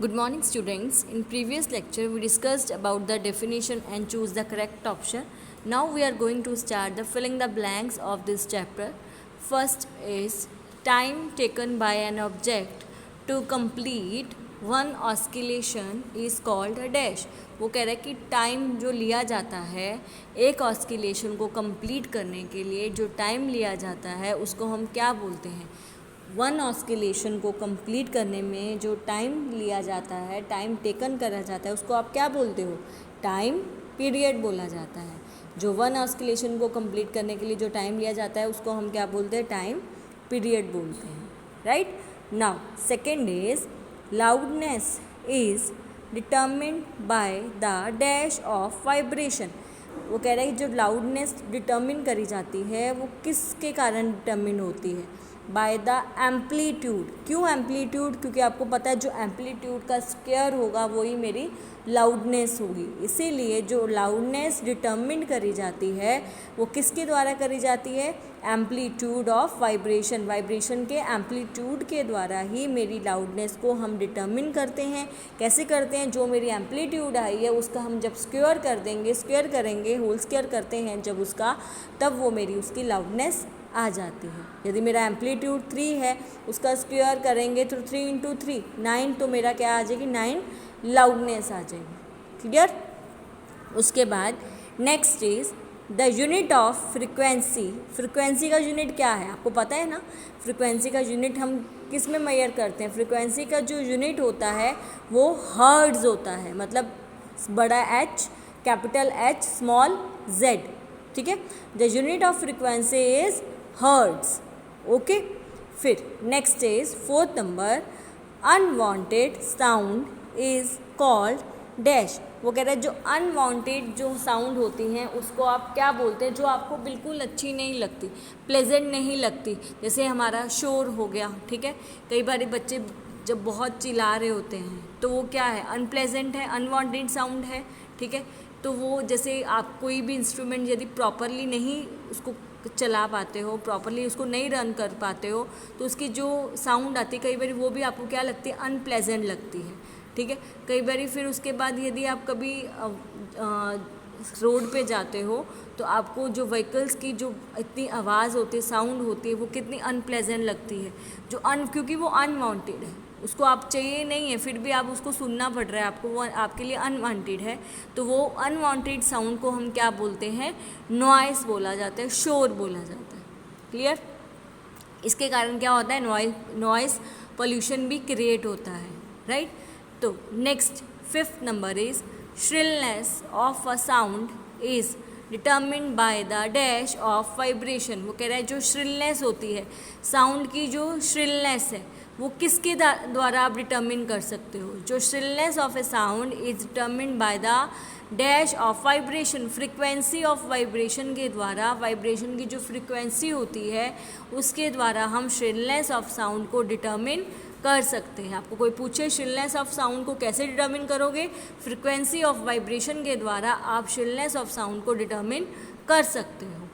Good morning students. In previous lecture we discussed about the definition and choose the correct option. Now we are going to start the filling the blanks of this chapter. First is time taken by an object to complete one oscillation is called a dash. वो कह रहा है कि time जो लिया जाता है एक ऑस्किलेशन को कंप्लीट करने के लिए जो टाइम लिया जाता है उसको हम क्या बोलते हैं. वन ऑस्किलेशन को कंप्लीट करने में जो टाइम लिया जाता है, टाइम टेकन करा जाता है, उसको आप क्या बोलते हो? टाइम पीरियड बोला जाता है. जो वन ऑस्किलेशन को कंप्लीट करने के लिए जो टाइम लिया जाता है उसको हम क्या बोलते हैं? टाइम पीरियड बोलते हैं. Right. Now second is loudness is determined by the dash of vibration. वो कह रहा है कि जो लाउडनेस डिटर्मिन करी जाती है वो किसके कारण डिटर्मिन होती है? By the amplitude. क्यों एम्पलीट्यूड? क्योंकि आपको पता है जो एम्पलीट्यूड का स्क्वायर होगा वही मेरी लाउडनेस होगी. इसीलिए जो लाउडनेस डिटर्मिन करी जाती है वो किसके द्वारा करी जाती है? Amplitude of vibration. वाइब्रेशन के एम्पलीट्यूड के द्वारा ही मेरी लाउडनेस को हम डिटर्मिन करते हैं. कैसे करते हैं? जो मेरी एम्पलीट्यूड आई है उसका हम जब स्क्वायर कर देंगे, स्क्वायर करेंगे, होल स्क्वायर करते हैं जब उसका, तब वो मेरी उसकी लाउडनेस आ जाती है. यदि मेरा एम्पलीट्यूड 3 है उसका स्क्वायर करेंगे तो 3 इंटू 3 9, तो मेरा क्या आ जाएगी? 9 लाउडनेस आ जाएगी. क्लियर. उसके बाद next is the unit of frequency. Frequency का यूनिट क्या है आपको पता है ना? फ्रिक्वेंसी का यूनिट हम किस में मेजर करते हैं? फ्रिक्वेंसी का जो यूनिट होता है वो हर्ट्ज होता है. मतलब बड़ा H, capital H, small z. ठीक है. The unit of frequency is hertz. Okay. फिर next is fourth number unwanted sound is called dash. वो कह रहा है जो अनवांटेड जो साउंड होती हैं उसको आप क्या बोलते हैं? जो आपको बिल्कुल अच्छी नहीं लगती, प्लेजेंट नहीं लगती. जैसे हमारा शोर हो गया. ठीक है. कई बार बच्चे जब बहुत चिल्ला रहे होते हैं तो वो क्या है? अनप्लेजेंट है, अनवांटेड साउंड है. ठीक है. तो वो जैसे आप कोई भी इंस्ट्रूमेंट यदि प्रॉपरली नहीं उसको चला पाते हो, प्रॉपरली उसको नहीं रन कर पाते हो, तो उसकी जो साउंड आती है कई बार वो भी आपको क्या लगती है? अनप्लेजेंट लगती है. ठीक है. कई बार फिर उसके बाद यदि आप कभी रोड पे जाते हो तो आपको जो व्हीकल्स की जो इतनी आवाज़ होती है, साउंड होती है, वो कितनी अनप्लेजेंट लगती है. क्योंकि वो अनवांटेड है, उसको आप चाहिए नहीं है फिर भी आप उसको सुनना पड़ रहा है आपको, वो आपके लिए अनवांटेड है. तो वो अनवांटेड साउंड को हम क्या बोलते हैं? नॉइस बोला जाता है, शोर बोला जाता है. क्लियर. इसके कारण क्या होता है? नॉइस पोल्यूशन भी क्रिएट होता है. राइट. तो next fifth number is shrillness of a sound is determined by the dash of vibration. वो कह रहा है जो श्रिलनेस होती है, साउंड की जो श्रिलनेस है वो किसके द्वारा आप डिटर्मिन कर सकते हो? जो shrillness of A sound is determined by the dash of vibration. Frequency of vibration के द्वारा, वाइब्रेशन की जो फ्रिक्वेंसी होती है उसके द्वारा हम श्रिलनेस ऑफ साउंड को डिटर्मिन कर सकते हैं. आपको कोई पूछे श्रिलनेस ऑफ साउंड को कैसे डिटर्मिन करोगे? फ्रिक्वेंसी ऑफ वाइब्रेशन के द्वारा आप श्रिलनेस ऑफ साउंड को डिटर्मिन कर सकते हो.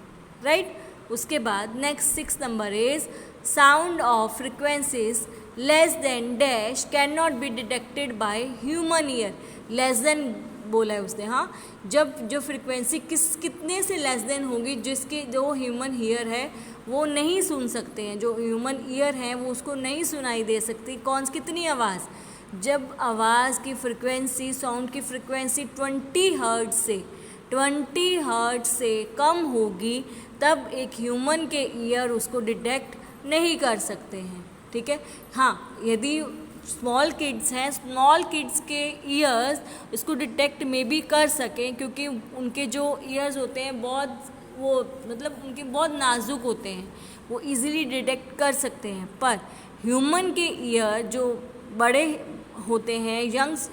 राइट. उसके बाद next six number is sound of frequencies less than dash can not be detected by human ear. Less than बोला है उसने. हाँ. जब जो फ्रिक्वेंसी कितने से लेस देन होगी जिसके जो ह्यूमन ईयर है वो नहीं सुन सकते हैं, जो ह्यूमन ईयर हैं वो उसको नहीं सुनाई दे सकती. कितनी आवाज़? जब आवाज़ की फ्रिक्वेंसी, साउंड की फ्रिक्वेंसी 20 हर्ट्ज से कम होगी तब एक ह्यूमन के ईयर उसको डिटेक्ट नहीं कर सकते हैं. ठीक है. हाँ. यदि स्मॉल किड्स हैं, स्मॉल किड्स के ईयर्स इसको डिटेक्ट में भी कर सकें क्योंकि उनके जो ईयर्स होते हैं बहुत उनके बहुत नाजुक होते हैं, वो इजीली डिटेक्ट कर सकते हैं. पर ह्यूमन के ईयर जो बड़े होते हैं,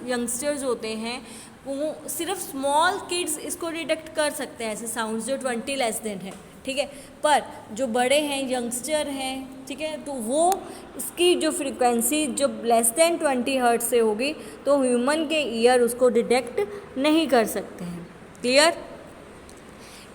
यंगस्टर्स होते हैं, वो सिर्फ स्मॉल किड्स इसको डिटेक्ट कर सकते हैं ऐसे साउंड्स जो 20 लेस देन है. ठीक है. पर जो बड़े हैं, यंगस्टर हैं, ठीक है, तो वो इसकी जो फ्रिक्वेंसी जब लेस देन 20 हर्ट्ज से होगी तो ह्यूमन के ईयर उसको डिटेक्ट नहीं कर सकते हैं. क्लियर.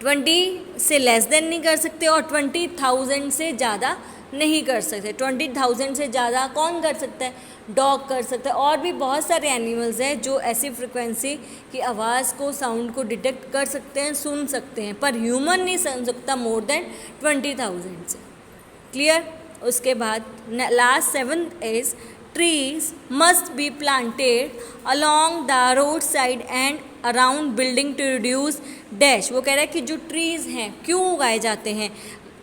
20 से लेस देन नहीं कर सकते और 20,000 से ज़्यादा नहीं कर सकते। 20,000 से ज़्यादा कौन कर सकता है? डॉग कर सकता है। और भी बहुत सारे एनिमल्स हैं जो ऐसी फ्रिक्वेंसी की आवाज़ को, साउंड को डिटेक्ट कर सकते हैं, सुन सकते हैं, पर ह्यूमन नहीं सुन सकता मोर देन 20,000 से। क्लियर? उसके बाद last 7th is trees must be planted along the roadside and around building to reduce dash। वो कह रहा है कि जो ट्रीज़ हैं क्यों उगाए जाते हैं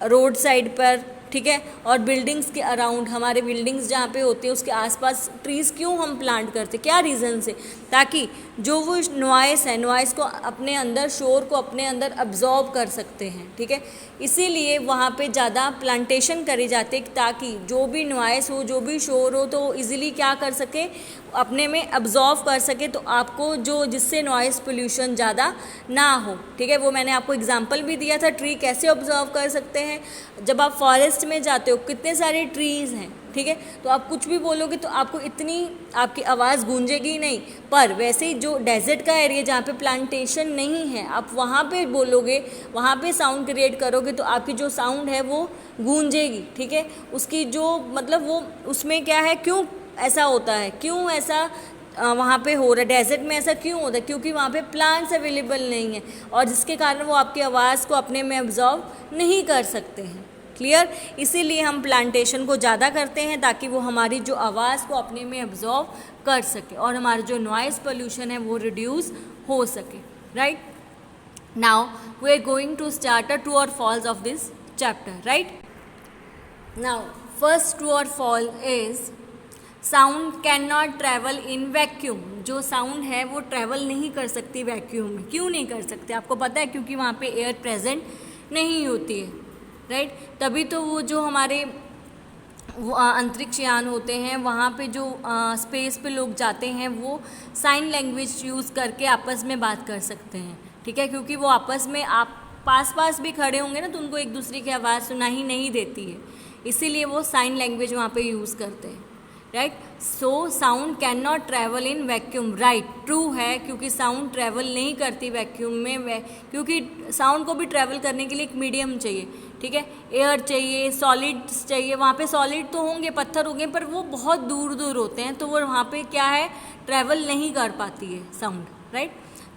रोड साइड पर, ठीक है, और बिल्डिंग्स के अराउंड, हमारे बिल्डिंग्स जहाँ पे होती है उसके आसपास ट्रीज़ क्यों हम प्लांट करते, क्या रीज़न से? ताकि जो वो नॉइस है, नॉइस को अपने अंदर, शोर को अपने अंदर अब्जॉर्ब कर सकते हैं, ठीक है। इसीलिए वहाँ पे ज़्यादा प्लांटेशन करी जाती है ताकि जो भी नॉइस हो, जो भी शोर हो, तो इजीली क्या कर सके, अपने में अब्जॉर्व कर सके, तो आपको जो जिससे नॉइस पोल्यूशन ज़्यादा ना हो, ठीक है। वो मैंने आपको एग्जांपल भी दिया था ट्री कैसे ऑब्जॉर्व कर सकते हैं। जब आप फॉरेस्ट में जाते हो कितने सारे ट्रीज़ हैं, ठीक है, तो आप कुछ भी बोलोगे तो आपको इतनी आपकी आवाज़ गूंजेगी नहीं। पर वैसे ही जो डेजर्ट का एरिया जहाँ पे प्लांटेशन नहीं है, आप वहाँ पे बोलोगे, वहाँ पे साउंड क्रिएट करोगे तो आपकी जो साउंड है वो गूंजेगी, ठीक है। उसकी जो मतलब वो उसमें क्या है, क्यों ऐसा होता है, क्यों ऐसा वहाँ पे हो रहा है, डेजर्ट में ऐसा क्यों होता है? क्योंकि वहाँ पे प्लांट्स अवेलेबल नहीं है और जिसके कारण वो आपकी आवाज़ को अपने में अब्जॉर्व नहीं कर सकते हैं। क्लियर? इसीलिए हम प्लांटेशन को ज़्यादा करते हैं ताकि वो हमारी जो आवाज़ को अपने में अब्जॉर्व कर सके और हमारा जो नॉइस पोल्यूशन है वो रिड्यूस हो सके। Right? Now we are going to start a true or false of this chapter. Right? Now first true or fall is sound can not travel in vacuum. जो साउंड है वो travel नहीं कर सकती वैक्यूम में। क्यों नहीं कर सकते? आपको पता है, क्योंकि वहाँ पे एयर प्रेजेंट नहीं होती है। राइट? तभी तो वो जो हमारे अंतरिक्ष यान होते हैं वहाँ पे जो स्पेस पे लोग जाते हैं वो साइन लैंग्वेज यूज़ करके आपस में बात कर सकते हैं, ठीक है, क्योंकि वो आपस में आप पास भी खड़े होंगे ना तो उनको एक दूसरे की आवाज़ सुनाई नहीं देती है, इसीलिए वो साइन लैंग्वेज वहाँ पे यूज़ करते हैं। Right? So sound can not travel in vacuum. Right, true है, क्योंकि साउंड ट्रैवल नहीं करती वैक्यूम में, क्योंकि साउंड को भी ट्रैवल करने के लिए एक मीडियम चाहिए, ठीक है, एयर चाहिए, सॉलिड्स चाहिए। वहाँ पे सॉलिड तो होंगे, पत्थर होंगे, पर वो बहुत दूर दूर होते हैं तो वो वहाँ पे क्या है, ट्रैवल नहीं कर पाती है साउंड। राइट?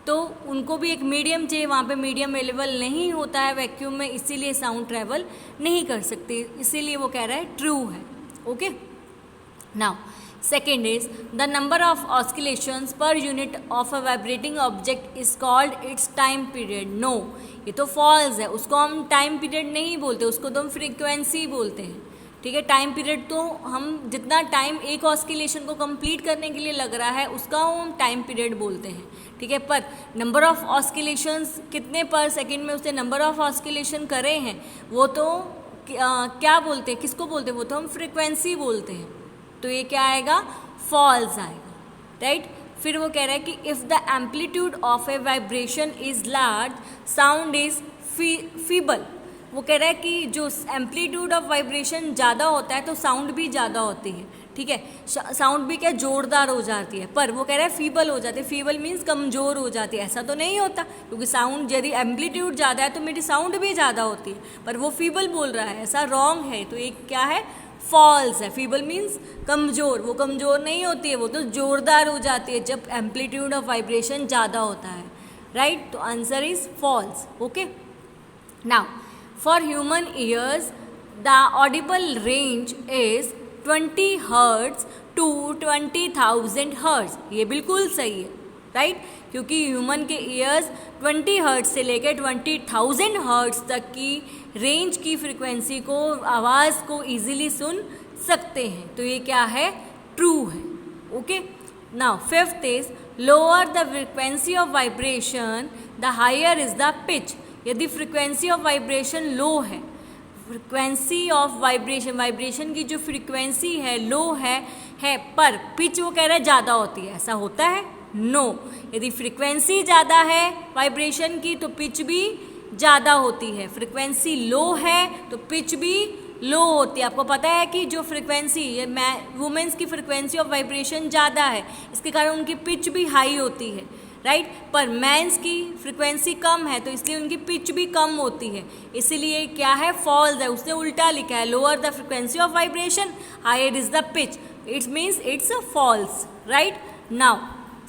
तो उनको भी एक मीडियम चाहिए, वहाँ पे मीडियम अवेलेबल नहीं होता है वैक्यूम में, इसीलिए साउंड ट्रैवल नहीं कर सकती, इसीलिए वो कह रहा है ट्रू है। Okay? Now, second is the number of oscillations per unit of a vibrating object is called its time period. No, ये तो false है, उसको हम time period नहीं बोलते, उसको तो हम frequency बोलते हैं, ठीक है। टाइम पीरियड तो हम जितना टाइम एक ऑस्किलेशन को कंप्लीट करने के लिए लग रहा है उसका हम टाइम पीरियड बोलते हैं, ठीक है। पर नंबर ऑफ ऑस्किलेशंस कितने पर सेकेंड में उसने नंबर ऑफ ऑस्किलेशन करे हैं वो तो क्या बोलते हैं, किसको बोलते हैं, वो तो हम फ्रिक्वेंसी बोलते हैं, तो ये क्या आएगा, फॉल्स आएगा। राइट? फिर वो कह रहा है कि if the amplitude of a vibration is large sound is feeble. वो कह रहा है कि जो एम्पलीट्यूड ऑफ वाइब्रेशन ज़्यादा होता है तो साउंड भी ज़्यादा होती है, ठीक है, साउंड भी क्या जोरदार हो जाती है, पर वो कह रहा है फीबल हो जाती है। फीबल मीन्स कमज़ोर हो जाती है, ऐसा तो नहीं होता, क्योंकि साउंड यदि एम्पलीट्यूड ज़्यादा है तो मेरी साउंड भी ज़्यादा होती है, पर वो फीबल बोल रहा है, ऐसा रॉन्ग है, तो एक क्या है, फॉल्स है। फीबल मीन्स कमज़ोर, वो कमज़ोर नहीं होती है, वो तो जोरदार हो जाती है जब एम्पलीट्यूड ऑफ वाइब्रेशन ज़्यादा होता है। राइट? तो answer is false. Okay? Now for human ears the audible range is 20 hertz to 20,000 hertz. ये बिल्कुल सही है। राइट? क्योंकि ह्यूमन के ईयर्स 20 हर्ट्ज से लेकर 20,000 हर्ट्ज तक की रेंज की फ्रिक्वेंसी को, आवाज़ को इजीली सुन सकते हैं, तो ये क्या है, ट्रू है। Okay? Now fifth is lower the frequency of vibration the higher is the pitch. यदि फ्रिक्वेंसी ऑफ वाइब्रेशन लो है, फ्रिक्वेंसी ऑफ वाइब्रेशन की जो फ्रिक्वेंसी है लो है पर पिच वो कह रहा है ज़्यादा होती है, ऐसा होता है? नो। यदि फ्रिक्वेंसी ज़्यादा है वाइब्रेशन की तो पिच भी ज़्यादा होती है, फ्रिक्वेंसी लो है तो पिच भी लो होती है। आपको पता है कि जो फ्रिक्वेंसी, वुमेन्स की फ्रिक्वेंसी ऑफ वाइब्रेशन ज़्यादा है, इसके कारण उनकी पिच भी हाई होती है। राइट। पर मैंस की फ्रिक्वेंसी कम है तो इसलिए उनकी पिच भी कम होती है, इसीलिए क्या है, फॉल्स है। उसने उल्टा लिखा है, lower the frequency of vibration higher is the pitch, it means it's a false, right. Now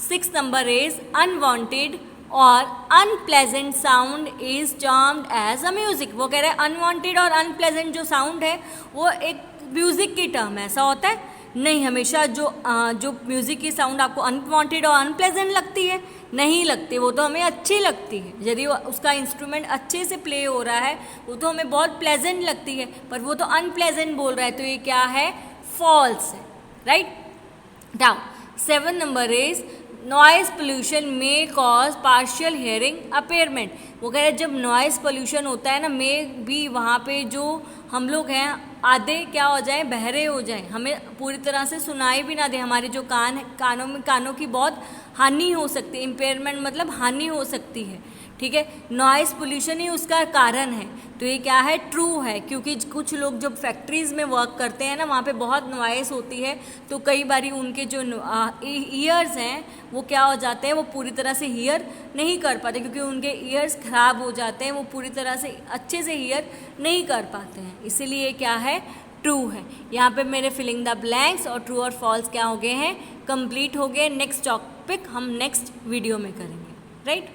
6th number is unwanted और unpleasant sound is termed as a music. वो कह रहे हैं अनवांटेड और अनप्लेजेंट जो साउंड है वो एक म्यूजिक की टर्म है, ऐसा होता है नहीं। हमेशा जो म्यूजिक की साउंड आपको अनवांटेड और अनप्लेजेंट लगती है, नहीं लगती, वो तो हमें अच्छी लगती है। यदि उसका इंस्ट्रूमेंट अच्छे से प्ले हो रहा है वो तो हमें बहुत प्लेजेंट लगती है, पर वो तो अनप्लेजेंट बोल रहा है, तो ये क्या है, फॉल्स है, right. Now 7 number is noise pollution में कॉज पार्शियल हेयरिंग अपेयरमेंट। वो कह रहे हैं जब नॉइज पोल्यूशन होता है ना, में भी वहाँ पे जो हम लोग हैं आधे क्या हो जाए, बहरे हो जाए, हमें पूरी तरह से सुनाई भी ना दे, हमारे जो कानों की बहुत हानि हो सकती है। इम्पेयरमेंट मतलब हानि हो सकती है, ठीक है। नॉइज़ पोल्यूशन ही उसका कारण है, तो ये क्या है, ट्रू है। क्योंकि कुछ लोग जब फैक्ट्रीज़ में वर्क करते हैं ना, वहाँ पे बहुत नॉइज़ होती है, तो कई बारी उनके जो ईयर्स हैं वो क्या हो जाते हैं, वो पूरी तरह से हियर नहीं कर पाते, क्योंकि उनके ईयर्स ख़राब हो जाते हैं, वो पूरी तरह से अच्छे से हियर नहीं कर पाते हैं, इसीलिए क्या है, ट्रू है। यहाँ पे मेरे फिलिंग द ब्लैंक्स और ट्रू और फॉल्स क्या हो गए हैं, कंप्लीट हो गए। नेक्स्ट टॉपिक हम नेक्स्ट वीडियो में करेंगे, राइट।